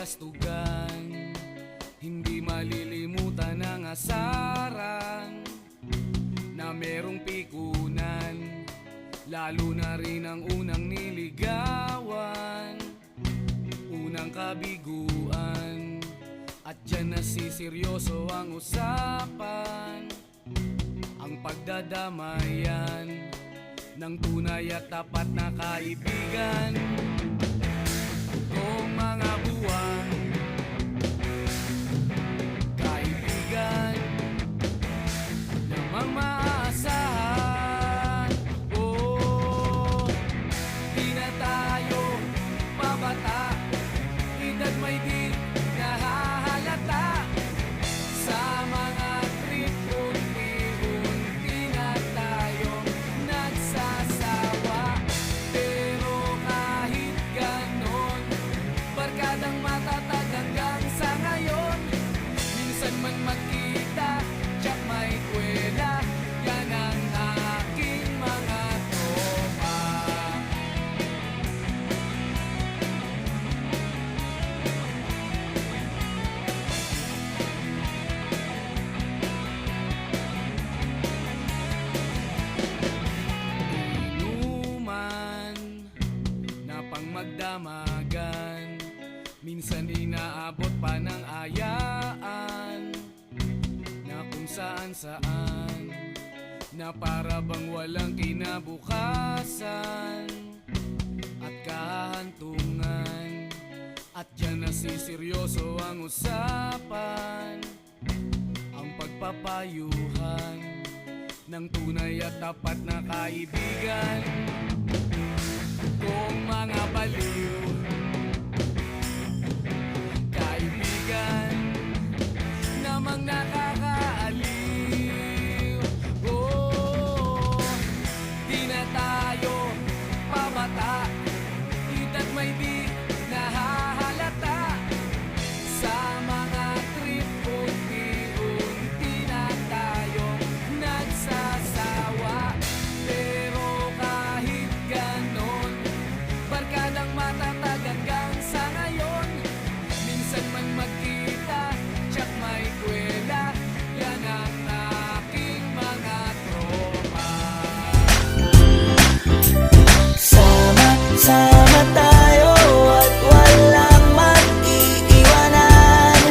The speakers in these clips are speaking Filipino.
kastugan, hindi malilimutan ang asaran na merong pikunan, lalo na rin ang unang niligawan, unang kabiguan. At dyan nasiseryoso ang usapan, ang pagdadamayan ng tunay at tapat na kaibigan. Kung mga buwan, kaibigan namang maaasahan. Oh, di na tayo pabata, edad may di nahahalata. Sa mga trip, unti-unti na tayong nagsasawa. Pero kahit ganon, barkadang matatag hanggang sa ngayon. Minsan man magkita, tsak may kwela, yan ang aking mga tropa. Inuman na pang magdamagan, minsan inaabot pa ng ayaan, na kung saan-saan, na para bang walang kinabukasan at kahantungan. At dyan nasiseryoso ang usapan, ang pagpapayuhan ng tunay at tapat na kaibigan. Kung mga baliw, kaibigan namang nakakaaliw. Oh, di na tayo pabata, edad may di nahahalata. Sa mga trip, unti-unti na tayong nagsasawa. Pero kahit ganon, barkadang matatag hanggang sa ngayon. Minsan man magkita, tsak may kwela, yan ang aking mga tropa. Sama-sama tayo at walang mag-iiwanan.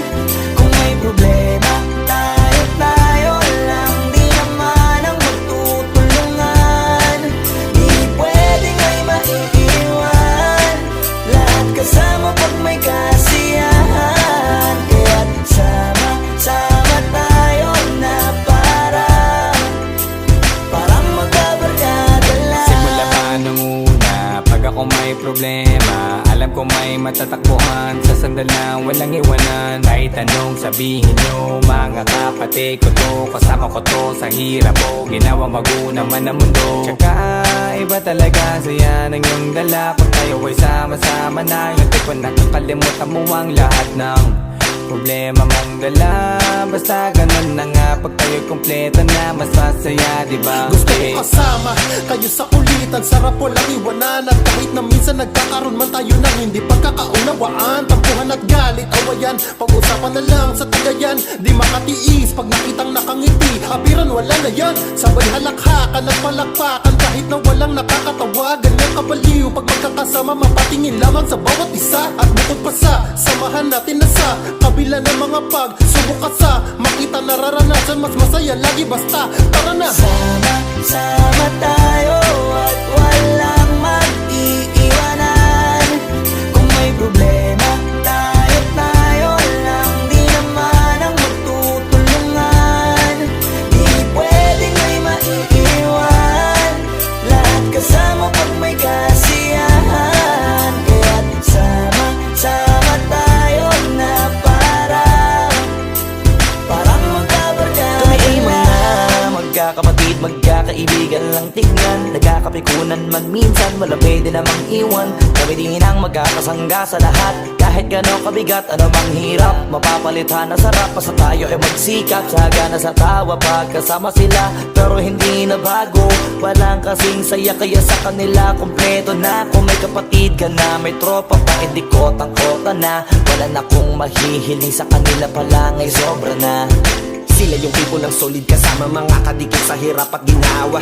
Kung may problema, tayo lang, di naman ang magtutulungan. Di pwedeng may maiiwan, lahat kasama pag may kasiyahan. Kaya't sama-sama tayo na parang magkabarkada lang. Simula pa nung una, pag ako may problema, alam ko may matatakbuhan. Sa sandal na walang iwanan, kahit anong sabihin nyo, mga kapatid ko to, kasama ko to sa hirap ko, ginawa bago naman ang mundo. Tsaka iba talaga saya ng iyong dala, kung tayo ay sama-sama na, yung tipo nakakalimutan mo ang lahat ng problema mong dala. Basta ganun na nga, pag tayo kompleto na, mas masaya, diba? Gusto ko kasama kayo sa kulitan, sarap walang iwanan. At kahit na minsan nagkakaroon man tayo ng hindi pagkakaunawaan, tampuhan at galit, awayan, pag-usapan na lang sa tagayan. Di makatiis pag nakitang nakangiti, abiran wala na yan. Sabay halakhakan at palakpakan, kahit na walang nakakatawa. Ganyan kabaliw pag magkakasama, mapatingin lamang sa bawat isa. At bukod pa sa samahan natin na sa kabila ng mga pagsubok at sa makita nararanasan, mas masaya lagi basta tara na. Sama tayo at walang mag-iiwanan. Kung may problema, tayo lang, di naman ang magtutulungan. Di pwedeng may maiiwan, lahat kasama pag may kasiyahan. Kaya't sama tayo na parang magkabarkada. Kami ay mga magkakapatid, magkakaibigan lang tignan. magkakapikunan man minsan, wala pwede namang iwan. Kami din ang magkakasangga sa lahat. Kahit gano'ng kabigat, ano bang hirap, mapapalitan na sarap. Basta tayo ay magsikap, sagana sa tawa pagkasama sila. Pero hindi na bago, walang kasing saya. Kaya sa kanila kompleto na. Kung may kapatid ka na, may tropa pa, hindi kotang-kota na. Wala na kong mahihiling sa kanila pa lang ay sobra na. Sila yung tipo ng solid kasama, mga kadikit sa hirap at ginawa.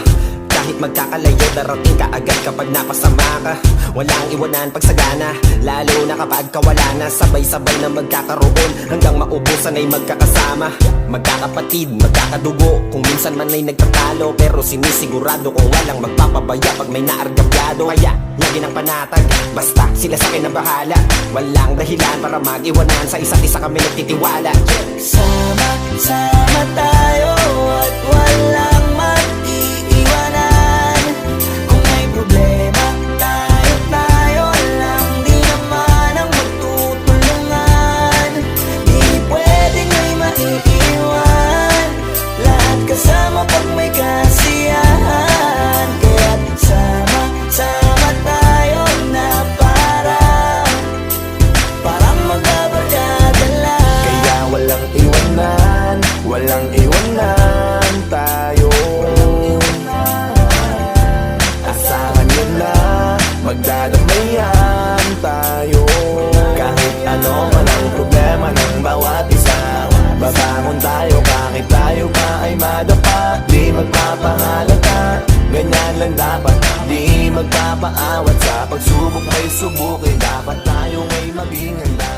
Kahit magkakalayo, darating ka agad kapag napasama ka. Walang iwanan pagsagana, lalo na kapag kawala na. Sabay-sabay na magkakaroon, hanggang maubusan ay magkakasama. Magkakapatid, magkakadugo, kung minsan man ay nagtatalo. Pero sinisigurado kung walang magpapabaya pag may naargabyado. Kaya, lagi ng panatag, basta sila sa akin na bahala. Walang dahilan para mag-iwanan, sa isa't isa kami nagtitiwala. Sama-sama tayo at walang mag-iiwanan. Kung may problema, tayo lang, di naman ang magtutulungan. Di pwedeng may maiiwan, lahat kasama pag may kasiyahan. Kaya't sama-sama tayo na parang magbabarkada lang. Kaya walang iwanan tayo. Asahan nyo na, magdadamayan tayo. Kahit ano man ang problema ng bawat isa, babangon tayo kahit tayo pa ay madapa. Di magpapahalata, ganyan lang dapat. Di magpapaawat sa pagsubok ay subukin. Dapat tayo ay maging handa.